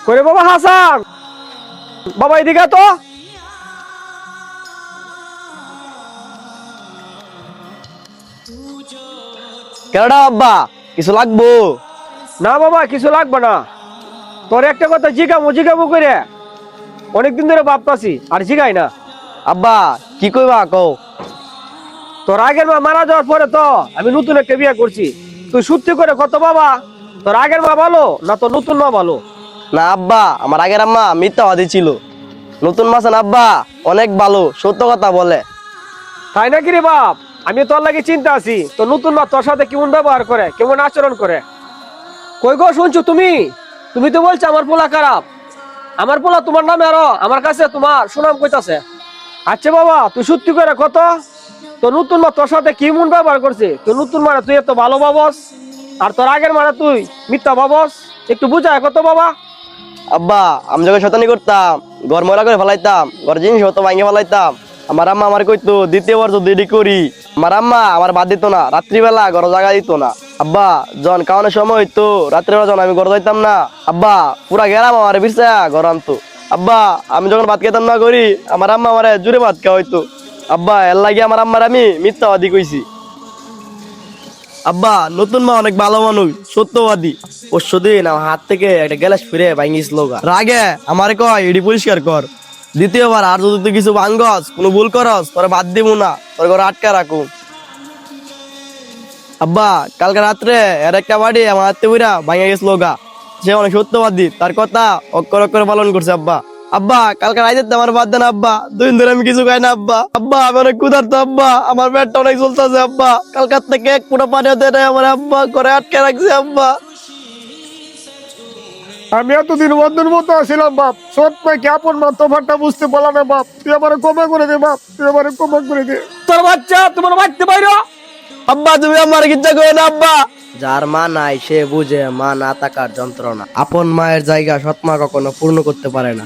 করে বাবা হাসান, বাবা এদিকে তো। কেডা আব্বা, কিছু লাগবো? না বাবা কিছু লাগবে না। তোর একটা কথা জিগামু জিগামু করে অনেকদিন ধরে ভাবতাছি আর জিগাই না। আব্বা কি কইবা কও। তোর আগের মা মারা যাওয়ার পরে তো আমি নতুন একটা বিয়ে করছি। তুই সত্যি করে কত বাবা, তোর আগের মা ভালো না তোর নতুন মা ভালো? না আব্বা, আমার আগের আম্মা মিথ্যাবাদী ছিল। নতুন মাসান আব্বা অনেক ভালো, সত্য কথা বলে। তাই নাকি রে বাপ? আমি তোর লাগে চিন্তা আছি, তোর নতুন মা তোর সাথে কেমন ব্যবহার করে, কেমন আচরণ করে। কই গো শুনছো তুমি? তুমি তো বলছো আমার পোলা খারাপ। আমার পোলা তোমার নামে আরো আমার কাছে তোমার সুনাম কইতাছে। আচ্ছা বাবা তুই সত্যি করে কত, তোর নতুন মা তোর সাথে কি মন ব্যবহার করছে? তোর নতুন মারা তুই এত ভালো ভাবস, আর তোর আগের মারা তুই মিথ্যা ভাবস। একটু বুঝায় কত বাবা। আব্বা আমি যখন শতানি করতাম, ঘর ময়লা করে ফেলাইতাম, ঘর জিনিস হতো ভাঙে ফেলাইতাম, আমার আম্মা আমার কইতো দ্বিতীয়বার যদি এডি করি। আমার আম্মা আমার বাদ দিত না, রাত্রিবেলা ঘর জায়গা দিত না। আব্বা যখন খাওয়ানোর সময় হইতো রাত্রিবেলা যখন আমি ঘর যাইতাম না, আব্বা পুরা গেলাম আমার বিরসা ঘর আনতো। আব্বা আমি যখন ভাত খেতাম না করি, আমার আম্মা আমার জুড়ে ভাত খাওয়া হইতো। আব্বা এর লাগে আমার আম্মার আমি মিথ্যাবাদী কইছি। আব্বা নতুন মা অনেক ভালো মানুষ, সত্যবাদী। পরশুদিন আমার হাত থেকে একটা গ্যালাস ফিরে ভাঙিছিল রাগে আমারে কয় এডি পরিষ্কার কর। দ্বিতীয়বার আর যদি তুই কিছু ভাঙ্গস, কোনো ভুল করস, তোরে বাদ দিব না, তোর ঘরে আটকা রাখুম। আব্বা কালকে রাত্রে এর একটা বাড়ি আমার হাতে বুড়া ভাঙে গেছিল গা। সে অনেক সত্যবাদী, তার কথা অক্ষর অক্ষর পালন করছে আব্বা। আব্বা কালকে রাইতে আমার বাদ দেন আব্বা, 2 দিন ধরে আমি কিছু খাই না আব্বা। আব্বা আমি অনেক ক্ষুধার্ত আব্বা, আমার পেটটা অনেক চলতেছে আব্বা। কালকার থেকে এক ফুটা পানিও দেয় নাই আমার আব্বা, ঘরে আটকে রাখছে আব্বা। আমি এতদিন বন্ধুর মতো ছিলাম বাপ, সৎ কি আপন মা তোফারটা বুঝতে পারলাম না বাপ। তুই আমার ক্ষমা করে দে বাপ, তুই আমার ক্ষমা করে দে। তোর বাচ্চা তোমার বাড়তে বাইরো। আব্বা তুমি আমার কিচ্ছা করে না আব্বা। যার মা নাই সে বুঝে মা না থাকার যন্ত্রণা। আপন মায়ের জায়গা সৎ মা কখনো পূর্ণ করতে পারে না।